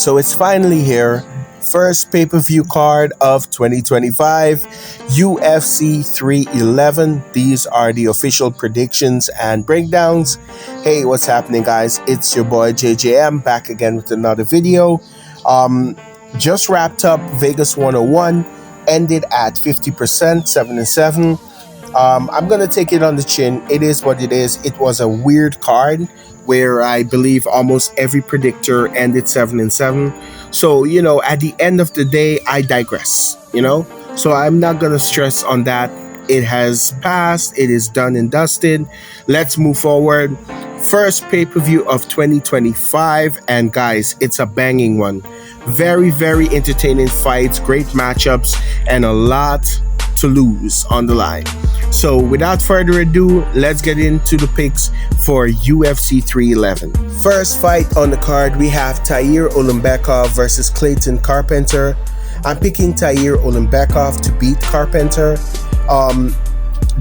So it's finally here. First pay-per-view card of 2025, UFC 311. These are the official predictions and breakdowns. Hey, what's happening, guys? It's your boy JJM back again with another video. Just wrapped up Vegas 101, ended at 50%, 7-7. I'm gonna take it on the chin. It is what it is. It was a weird card where I believe almost every predictor ended 7-7. So, at the end of the day, I digress, So I'm not going to stress on that. It has passed. It is done and dusted. Let's move forward. First pay-per-view of 2025. And guys, it's a banging one. Very, very entertaining fights, great matchups, and a lot to lose on the line. So without further ado, let's get into the picks for UFC 311. First fight on the card, we have Tair Ulanbekov versus Clayton Carpenter. I'm picking Tair Ulanbekov to beat Carpenter.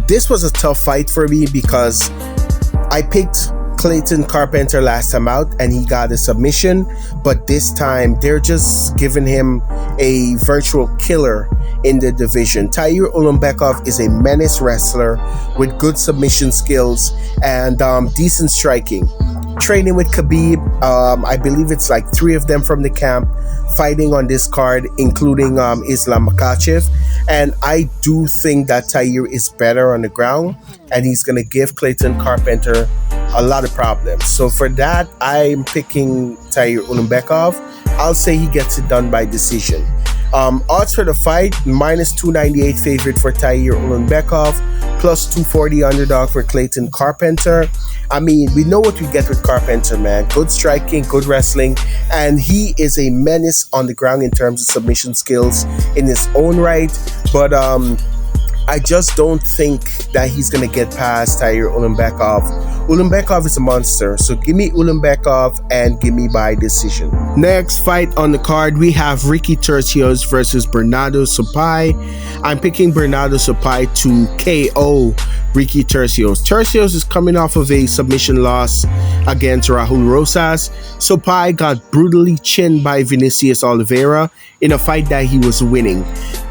This was a tough fight for me because I picked Clayton Carpenter last time out and he got a submission, but this time they're just giving him a virtual killer in the division. Tair Ulanbekov is a menace wrestler with good submission skills and decent striking. Training with Khabib, I believe it's like 3 of them from the camp fighting on this card, including Islam Makhachev. And I do think that Tair is better on the ground and he's going to give Clayton Carpenter a lot of problems. So for that, I'm picking Tair Ulanbekov. I'll say he gets it done by decision. Odds for the fight, minus 298 favorite for Tair Ulanbekov, plus 240 underdog for Clayton Carpenter. I mean, we know what we get with Carpenter, man. Good striking, good wrestling, and he is a menace on the ground in terms of submission skills in his own right. But I just don't think that he's going to get past Tair Ulanbekov. Ulanbekov is a monster, so give me Ulanbekov and give me by decision. Next fight on the card, we have Ricky Turcios versus Bernardo Sopai. I'm picking Bernardo Sopai to KO Ricky Turcios. Turcios is coming off of a submission loss against Rahul Rosas. Sopai got brutally chinned by Vinicius Oliveira in a fight that he was winning.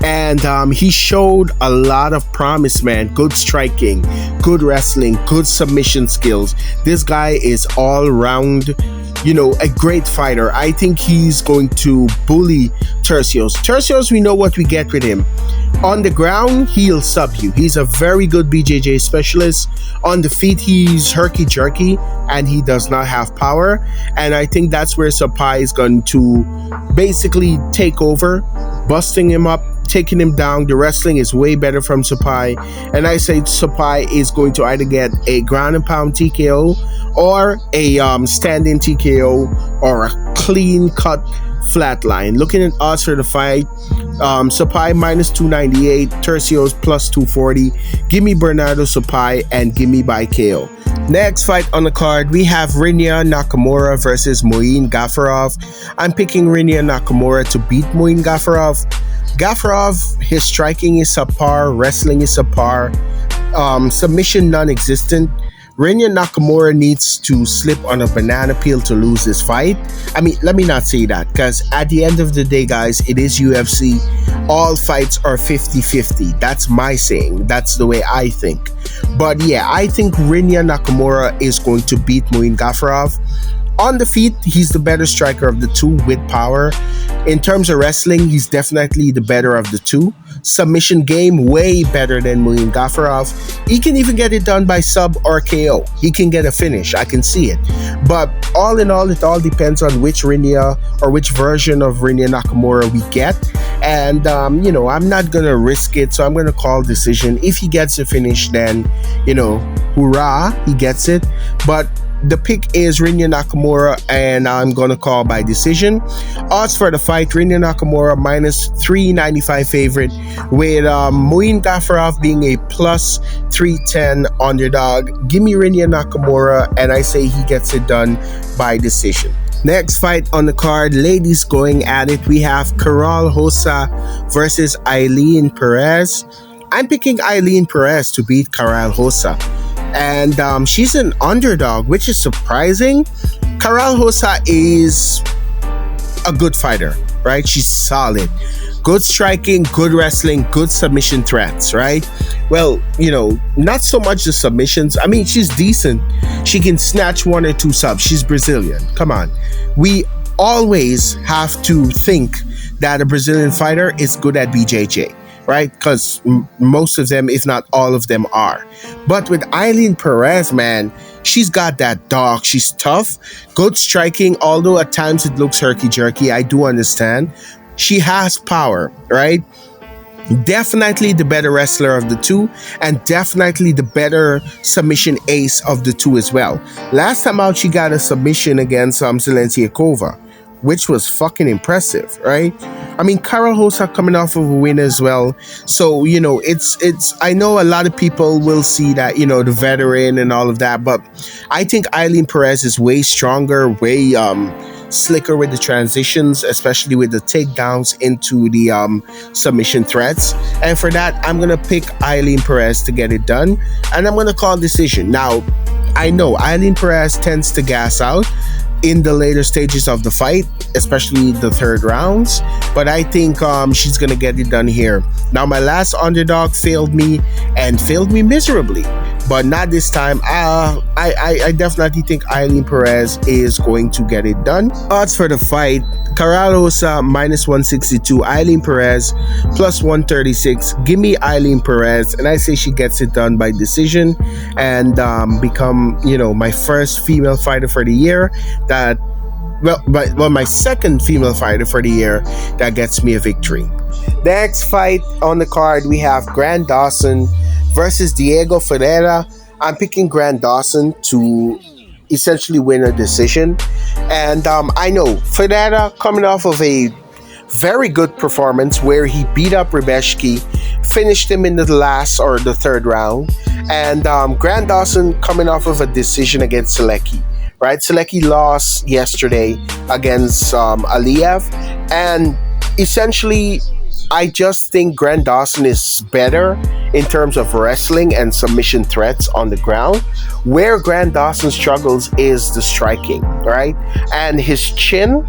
And he showed a lot of promise, man. Good striking, good wrestling, good submission skills. This guy is all around, a great fighter. I think he's going to bully Turcios. Turcios, we know what we get with him. On the ground, he'll sub you. He's a very good BJJ specialist. On the feet, he's herky-jerky and he does not have power. And I think that's where Sopai is going to basically take over, busting him up, taking him down. The wrestling is way better from Sopai. And I say Sopai is going to either get a ground and pound TKO or a stand-in TKO or a clean-cut flatline. Looking at odds for the fight, Sopai minus 298, Turcios plus 240. Give me Bernardo Sopai and give me by KO. Next fight on the card, we have Rinya Nakamura versus Muin Gafurov. I'm picking Rinya Nakamura to beat Muin Gafurov. Gafurov, his striking is subpar, wrestling is subpar, submission non-existent. Rinya Nakamura needs to slip on a banana peel to lose this fight. I mean, let me not say that, because at the end of the day, guys, it is UFC. All fights are 50-50. That's my saying. That's the way I think. But yeah, I think Rinya Nakamura is going to beat Muin Gafurov. On the feet, he's the better striker of the two with power. In terms of wrestling, he's definitely the better of the two. Submission game, way better than Muin Gafurov. He can even get it done by sub or KO. He can get a finish. I can see it. But all in all, it all depends on which Rinya or which version of Rinya Nakamura we get. And, I'm not going to risk it, so I'm going to call decision. If he gets a finish, then, hoorah, he gets it. But the pick is Rinya Nakamura, and I'm going to call by decision. Odds for the fight, Rinya Nakamura minus 395 favorite, with Muin Gafurov being a plus 310 underdog. Give me Rinya Nakamura, and I say he gets it done by decision. Next fight on the card, ladies going at it. We have Caral Hossa versus Eileen Perez. I'm picking Eileen Perez to beat Caral Hossa. And she's an underdog, which is surprising. Caral Hossa is a good fighter, right? She's solid. Good striking, good wrestling, good submission threats, right? Well, not so much the submissions. I mean, she's decent. She can snatch one or two subs. She's Brazilian. Come on. We always have to think that a Brazilian fighter is good at BJJ, right? Because most of them, if not all of them, are. But with Eileen Perez, man, she's got that dog. She's tough, good striking, although at times it looks herky-jerky. I do understand. She has power, right? Definitely the better wrestler of the two, and definitely the better submission ace of the two as well. Last time out, she got a submission against Zelensiakova, which was fucking impressive, right? I mean, Karol Hossa coming off of a win as well. So, it's I know a lot of people will see that, the veteran and all of that, but I think Eileen Perez is way stronger, way slicker with the transitions, especially with the takedowns into the submission threats. And for that, I'm going to pick Eileen Perez to get it done. And I'm going to call decision. Now, I know Eileen Perez tends to gas out in the later stages of the fight, especially the third rounds, but I think she's gonna get it done here. Now, my last underdog failed me, and failed me miserably, but not this time. I definitely think Eileen Perez is going to get it done. Odds for the fight: Karol Hossa -162, Eileen Perez +136. Give me Eileen Perez, and I say she gets it done by decision and become, my first female fighter for the year. My second female fighter for the year that gets me a victory. Next fight on the card, we have Grant Dawson versus Diego Ferreira. I'm picking Grant Dawson to essentially win a decision. And I know Ferreira coming off of a very good performance where he beat up Rebeshki, finished him in the last or the third round. And Grant Dawson coming off of a decision against Selecki. Right, Selecki lost yesterday against Aliyev, and essentially, I just think Grant Dawson is better in terms of wrestling and submission threats on the ground. Where Grant Dawson struggles is the striking, right, and his chin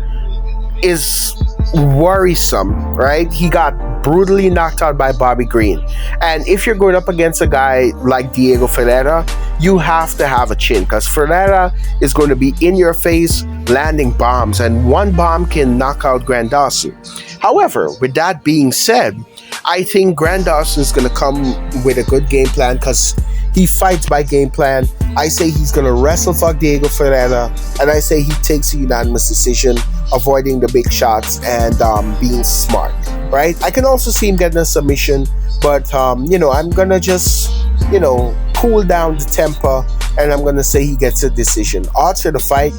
is worrisome, right? He got brutally knocked out by Bobby Green, and if you're going up against a guy like Diego Ferreira, you have to have a chin, because Ferreira is going to be in your face landing bombs, and one bomb can knock out Grant Dawson. However, with that being said, I think Grant Dawson is going to come with a good game plan, because he fights by game plan. I say he's going to wrestle fuck Diego Ferreira, and I say he takes a unanimous decision, avoiding the big shots and being smart, right? I can also see him getting a submission, but I'm going to just, cool down the temper, and I'm going to say he gets a decision. Odds for the fight: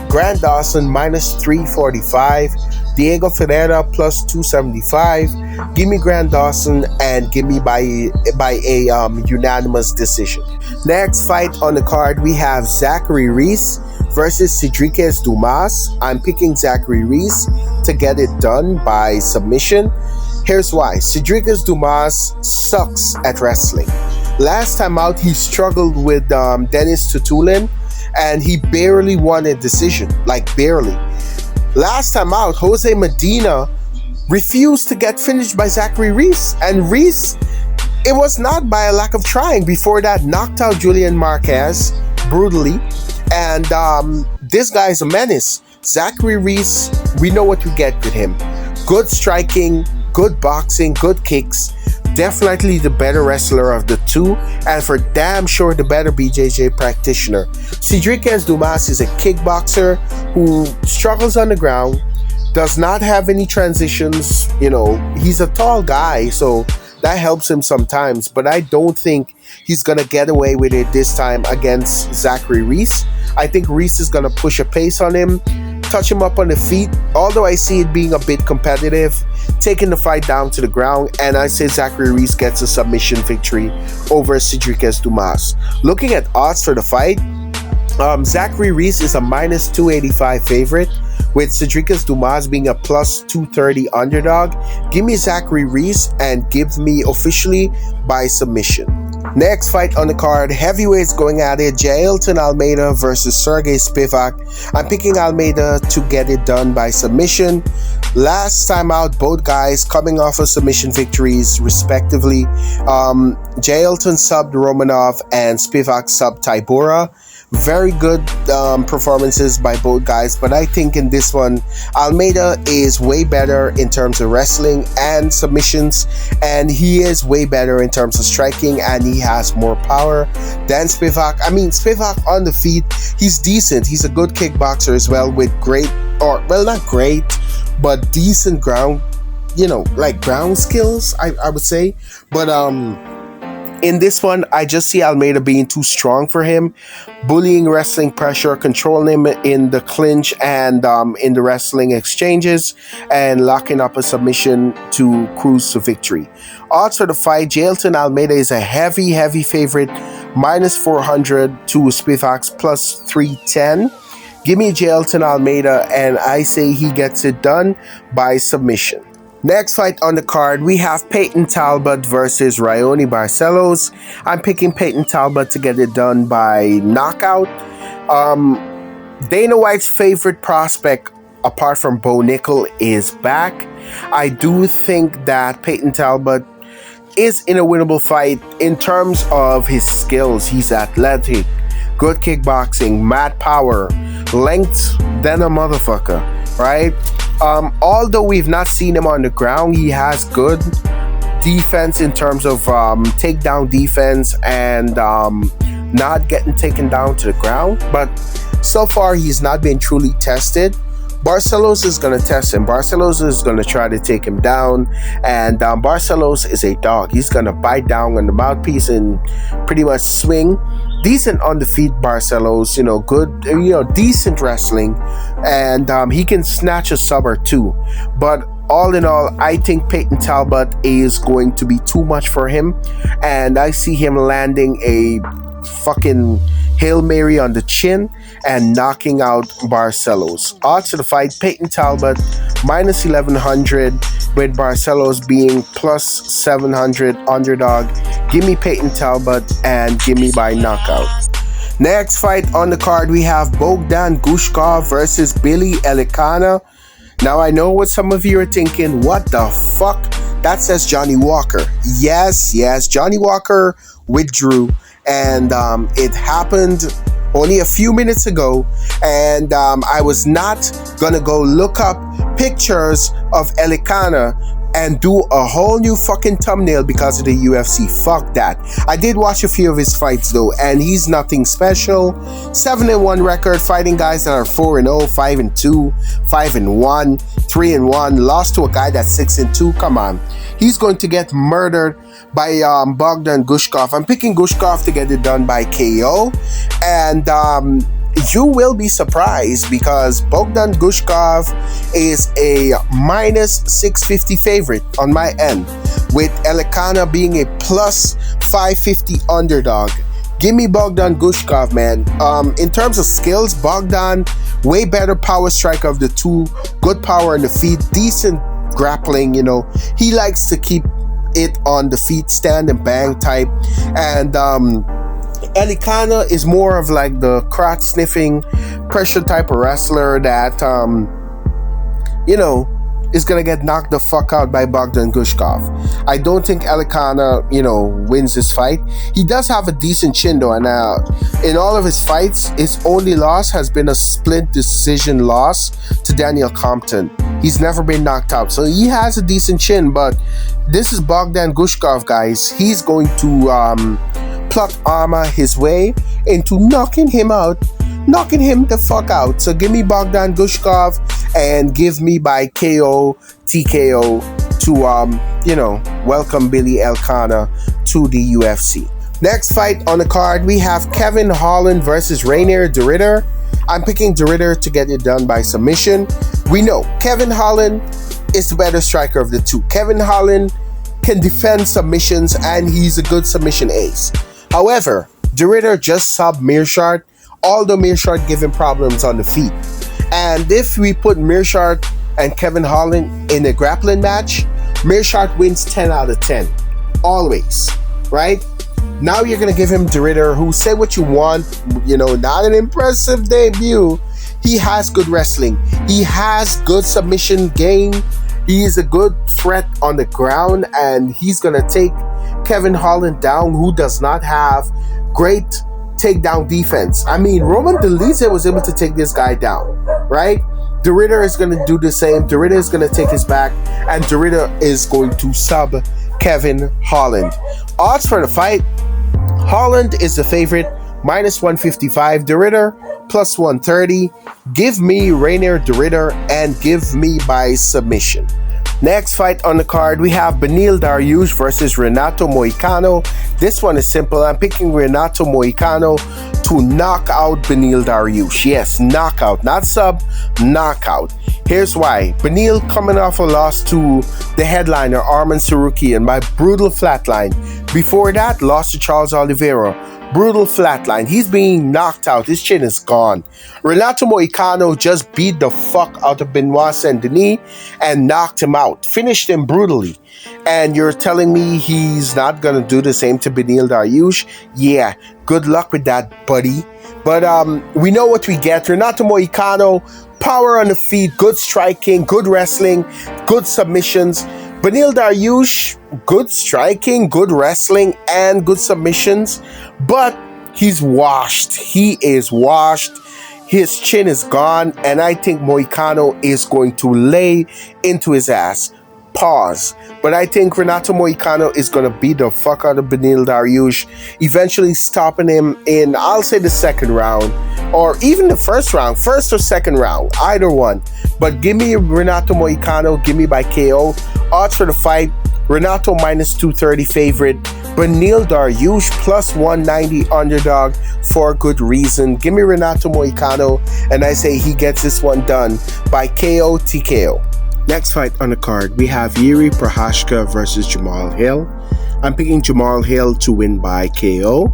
Grant Dawson -345, Diego Ferreira +275. Give me Grant Dawson, and give me by a unanimous decision. Next fight on the card, we have Zachary Reese versus Cedriques Dumas. I'm picking Zachary Reese to get it done by submission. Here's why. Cedriques Dumas sucks at wrestling. Last time out, he struggled with Dennis Tutulin, and he barely won a decision, like barely. Last time out, Jose Medina refused to get finished by Zachary Reese, and Reese, it was not by a lack of trying. Before that, knocked out Julian Marquez brutally, and this guy's a menace. Zachary Reese, we know what we get with him. Good striking, good boxing, good kicks. Definitely the better wrestler of the two, and for damn sure the better BJJ practitioner. Cedriques Dumas is a kickboxer who struggles on the ground, does not have any transitions. He's a tall guy, so that helps him sometimes, but I don't think he's gonna get away with it this time against Zachary Reese. I think Reese is gonna push a pace on him, touch him up on the feet, although I see it being a bit competitive, taking the fight down to the ground, and I say Zachary Reese gets a submission victory over Cedriques Dumas. Looking at odds for the fight, Zachary Reese is a -285 favorite, with Cedriques Dumas being a +230 underdog. Give me Zachary Reese, and give me officially by submission. Next fight on the card, heavyweights going at it, Jailton Almeida versus Sergey Spivak. I'm picking Almeida to get it done by submission. Last time out, both guys coming off of submission victories respectively. Jailton subbed Romanov and Spivak subbed Tybura. Very good performances by both guys, but I think in this one, Almeida is way better in terms of wrestling and submissions, and he is way better in terms of striking, and he has more power than Spivak. I mean, Spivak on the feet, he's decent. He's a good kickboxer as well with great, or well, not great, but decent ground, like ground skills, I would say. But in this one, I just see Almeida being too strong for him. Bullying wrestling pressure, controlling him in the clinch and in the wrestling exchanges, and locking up a submission to cruise to victory. Odds for the fight, Jailton Almeida is a heavy favorite, -400 to Spivak's +310. Give me Jailton Almeida, and I say he gets it done by submission. Next fight on the card, we have Peyton Talbot versus Raoni Barcelos. I'm picking Peyton Talbot to get it done by knockout. Dana White's favorite prospect, apart from Bo Nickel, is back. I do think that Peyton Talbot is in a winnable fight in terms of his skills. He's athletic, good kickboxing, mad power, length than a motherfucker, right? Although we've not seen him on the ground, he has good defense in terms of takedown defense and not getting taken down to the ground. But so far, he's not been truly tested. Barcelos is going to test him. Barcelos is going to try to take him down. And Barcelos is a dog. He's going to bite down on the mouthpiece and pretty much swing. Decent on the feet, Barcelos, good, decent wrestling. And he can snatch a sub or two. But all in all, I think Peyton Talbot is going to be too much for him. And I see him landing a fucking Hail Mary on the chin and knocking out Barcelos. Odds to the fight, Peyton Talbot -1100, with Barcelos being +700 underdog. Give me Peyton Talbot and give me by knockout. Next fight on the card, we have Bogdan Gushkov versus Billy Elikana. Now I know what some of you are thinking, what the fuck? That says Johnny Walker. Yes, Johnny Walker withdrew. And it happened only a few minutes ago, and I was not gonna go look up pictures of Elikana and do a whole new fucking thumbnail because of the UFC. Fuck that. I did watch a few of his fights though, and he's nothing special. 7-1 record, fighting guys that are 4-0, 5-2, 5-1, 3-1. Lost to a guy that's 6-2. Come on, he's going to get murdered by Bogdan Gushkov. I'm picking Gushkov to get it done by KO, and you will be surprised because Bogdan Gushkov is a -650 favorite on my end, with Elikana being a +550 underdog. Give me Bogdan Gushkov, man. In terms of skills, Bogdan, way better power striker of the two. Good power in the feet, decent grappling, He likes to keep it on the feet, stand and bang type. And Elikana is more of like the crotch sniffing pressure type of wrestler that is gonna get knocked the fuck out by Bogdan Gushkov. I don't think Elikana wins this fight. He does have a decent chin though, and in all of his fights, his only loss has been a split decision loss to Daniel Compton. He's never been knocked out, so he has a decent chin. But this is Bogdan Gushkov, guys. He's going to plot armor his way into knocking him the fuck out. So give me Bogdan Gushkov and give me by KO, TKO to welcome Billy Elikana to the UFC. Next fight on the card, we have Kevin Holland versus Rainier de Ridder. I'm picking de Ridder to get it done by submission. We know Kevin Holland is the better striker of the two. Kevin Holland can defend submissions, and he's a good submission ace. However, de Ridder just subbed Meerschaert, although Meerschaert gave him problems on the feet. And if we put Meerschaert and Kevin Holland in a grappling match, Meerschaert wins 10 out of 10. Always, right? Now you're going to give him De Ridder, who, say what you want, not an impressive debut. He has good wrestling. He has good submission game. He is a good threat on the ground, and he's going to take Kevin Holland down, who does not have great takedown defense. I mean, Roman Dolidze was able to take this guy down, right? De Ridder is going to do the same. De Ridder is going to take his back, and De Ridder is going to sub Kevin Holland. Odds for the fight: Holland is the favorite, minus 155. De Ridder, plus 130. Give me Rainier De Ridder, and give me by submission. Next fight on the card, we have Beneil Dariush versus Renato Moicano. This one is simple. I'm picking Renato Moicano to knock out Beneil Dariush. Yes, knockout, not sub, knockout. Here's why. Beneil coming off a loss to the headliner, Arman Sarukyan, by brutal flatline. Before that, lost to Charles Oliveira. Brutal flatline. He's being knocked out. His chin is gone. Renato Moicano just beat the fuck out of Benoit Saint-Denis and knocked him out. Finished him brutally. And you're telling me he's not going to do the same to Beneil Dariush? Yeah, good luck with that, buddy. But we know what we get. Renato Moicano, power on the feet, good striking, good wrestling, good submissions. Beneil Dariush, good striking, good wrestling, and good submissions, but he's washed. He is washed. His chin is gone, and I think Moicano is going to lay into his ass. Pause. But I think Renato Moicano is going to beat the fuck out of Beneil Dariush, eventually stopping him in, I'll say, the second round, or even the first round, first or second round, either one. But give me Renato Moicano, give me by KO. Odds for the fight: Renato minus 230 favorite, Beneil Dariush plus 190 underdog for good reason. Give me Renato Moicano, and I say he gets this one done by KO TKO. Next fight on the card, we have Jiri Prochazka versus Jamal Hill. I'm picking Jamal Hill to win by KO.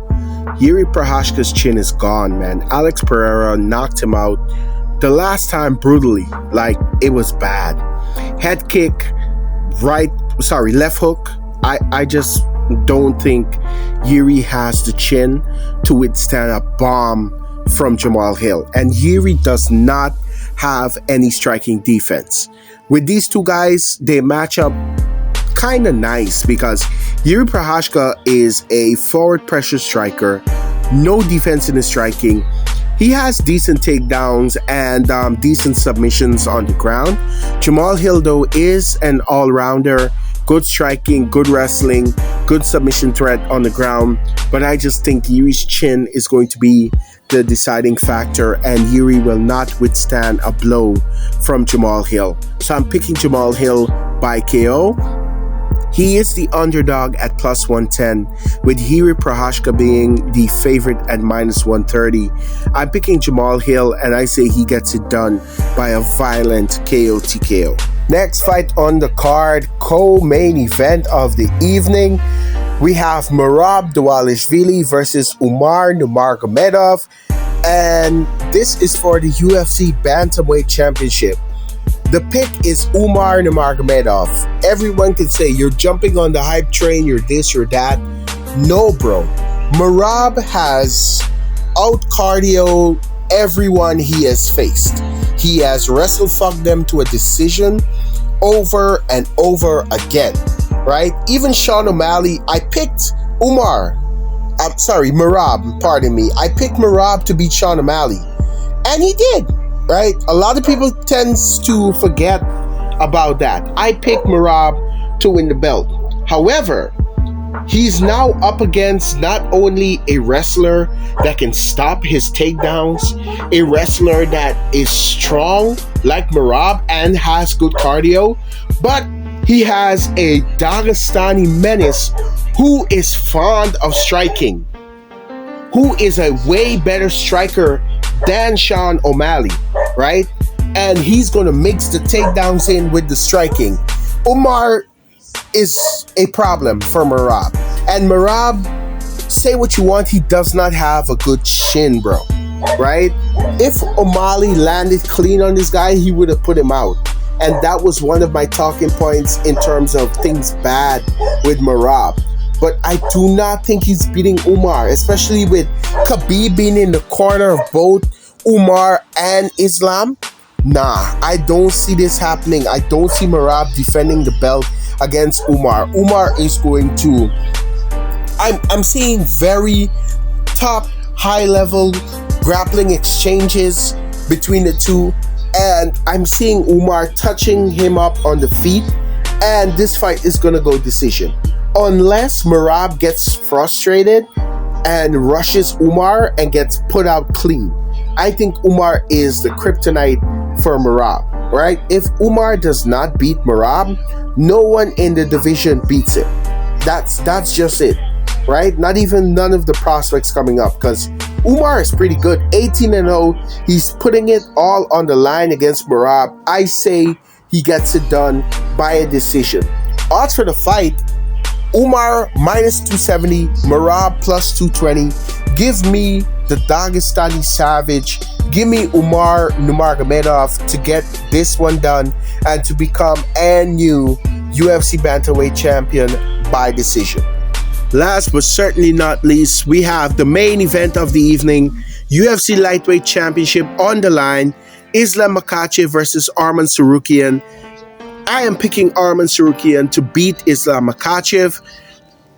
Jiri Prochazka's chin is gone, man. Alex Pereira knocked him out the last time brutally, like it was bad. Head kick, left hook. I just don't think Jiri has the chin to withstand a bomb from Jamal Hill. And Jiri does not have any striking defense. With these two guys, they match up kind of nice because Jiri Prochazka is a forward pressure striker, no defense in his striking. He has decent takedowns and decent submissions on the ground. Jamal Hill, though, is an all-rounder, good striking, good wrestling, good submission threat on the ground. But I just think Jiri's chin is going to be the deciding factor, and Jiri will not withstand a blow from Jamal Hill. So I'm picking Jamal Hill by KO. He is the underdog at plus 110, with Jiri Prochazka being the favorite at minus 130. I'm picking Jamal Hill, and I say he gets it done by a violent KO TKO. Next fight on the card, co-main event of the evening. We have Merab Dvalishvili versus Umar Nurmagomedov, and this is for the UFC Bantamweight Championship. The pick is Umar Nurmagomedov. Everyone can say you're jumping on the hype train, you're this, you're that. No, bro. Merab has out-cardio everyone he has faced. He has wrestle-fucked them to a decision over and over again, right? Even Sean O'Malley, I picked Merab, pardon me. I picked Merab to beat Sean O'Malley, and he did. Right? A lot of people tends to forget about that. I picked Merab to win the belt. However, he's now up against not only a wrestler that can stop his takedowns, a wrestler that is strong like Merab and has good cardio, but he has a Dagestani menace who is fond of striking, who is a way better striker than Sean O'Malley, right? And he's going to mix the takedowns in with the striking. Umar is a problem for Merab. And Merab, say what you want, he does not have a good chin, bro, right? If O'Malley landed clean on this guy, he would have put him out. And that was one of my talking points in terms of things bad with Merab. but I do not think he's beating Umar, especially with Khabib being in the corner of both Umar and Islam. Nah, I don't see this happening. I don't see Merab defending the belt against Umar. Umar is going to. I'm seeing very top, high level grappling exchanges between the two, and I'm seeing Umar touching him up on the feet, and this fight is gonna go decision. Unless Merab gets frustrated and rushes Umar and gets put out clean. I think Umar is the kryptonite for Merab, right? If Umar does not beat Merab, no one in the division beats him. That's just it, right? Not even none of the prospects coming up, because Umar is pretty good, 18-0. He's putting it all on the line against Merab. I say he gets it done by a decision. Odds for the fight: Umar minus 270, Merab plus 220. Give me the Dagestani Savage. Give me Umar Nurmagomedov to get this one done and to become a new UFC bantamweight champion by decision. Last but certainly not least, we have the main event of the evening, UFC Lightweight Championship on the line, Islam Makhachev versus Arman Sarukyan. I am picking Arman Sarukyan to beat Islam Makhachev.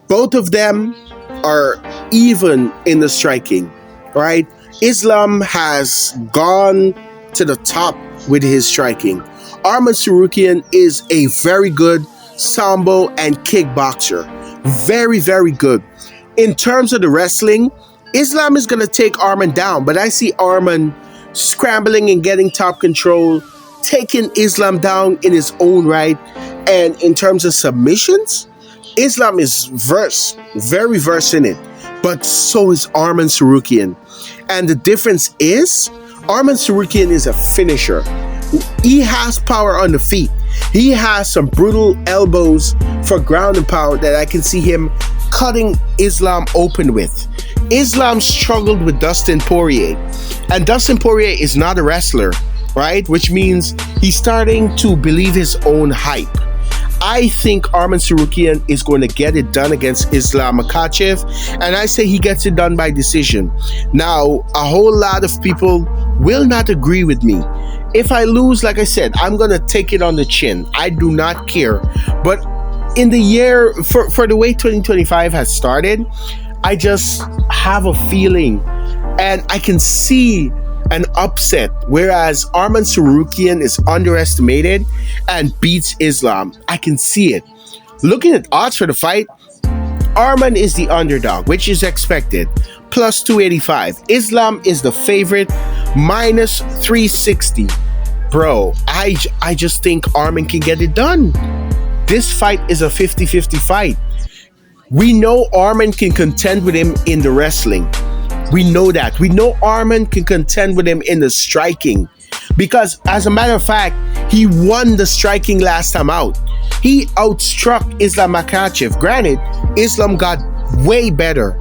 Both of them are even in the striking, right? Islam has gone to the top with his striking. Arman Sarukyan is a very good sambo and kickboxer. Very, very good. In terms of the wrestling, Islam is going to take Arman down, but I see Arman scrambling and getting top control, taking Islam down in his own right. And in terms of submissions, Islam is very versed in it, but so is Arman Sarukyan. And the difference is, Arman Sarukyan is a finisher. He has power on the feet. He has some brutal elbows for ground and pound that I can see him cutting Islam open with. Islam struggled with Dustin Poirier, and Dustin Poirier is not a wrestler, right? Which means he's starting to believe his own hype. I think Arman Sarukyan is going to get it done against Islam Makhachev, and I say he gets it done by decision. Now, a whole lot of people will not agree with me. If I lose, like I said, I'm going to take it on the chin. I do not care. But in the year, for the way 2025 has started, I just have a feeling, and I can see an upset, whereas Arman Sarukyan is underestimated and beats Islam. I can see it. Looking at odds for the fight, Arman is the underdog, which is expected, plus 285. Islam is the favorite, minus 360. Bro, I just think Arman can get it done. This fight is a 50-50 fight. We know Arman can contend with him in the wrestling. We know that. We know Arman can contend with him in the striking. Because, as a matter of fact, he won the striking last time out. He outstruck Islam Makhachev. Granted, Islam got way better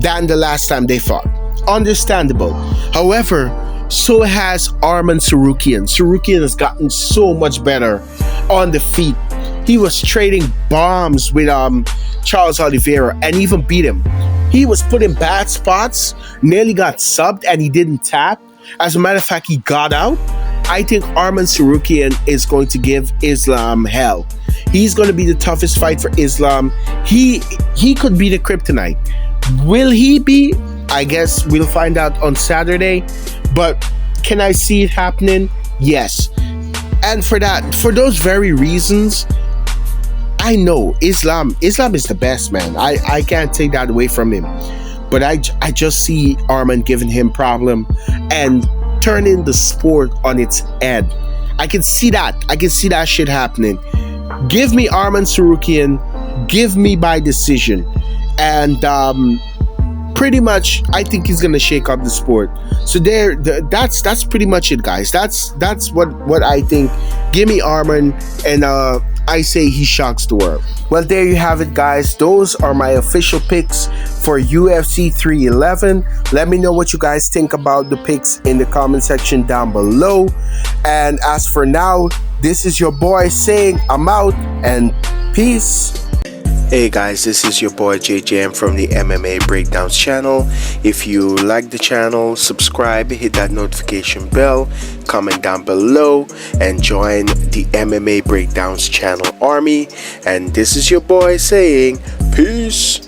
than the last time they fought. Understandable. However, so has Arman Sarukyan. Sarukyan has gotten so much better on the feet. He was trading bombs with Charles Oliveira and even beat him. He was put in bad spots, nearly got subbed, and he didn't tap. As a matter of fact, he got out. I think Arman Sarukyan is going to give Islam hell. He's going to be the toughest fight for Islam. He could be the kryptonite. Will he be? I guess we'll find out on Saturday. But can I see it happening? Yes. And for those very reasons, I know Islam is the best, man. I can't take that away from him. But I just see Arman giving him problem and turning the sport on its head. I can see that. I can see that shit happening. Give me Arman Sarukyan. Give me by decision. And pretty much, I think he's gonna shake up the sport. So that's pretty much it, guys. That's what I think. Give me Arman, and I say he shocks the world. Well, there you have it, guys. Those are my official picks for UFC 311. Let me know what you guys think about the picks in the comment section down below. And as for now, this is your boy saying I'm out, and peace. Hey guys, this is your boy JJM from the MMA Breakdowns channel. If you like the channel, subscribe, hit that notification bell, comment down below, and join the MMA Breakdowns channel army. And this is your boy saying, peace.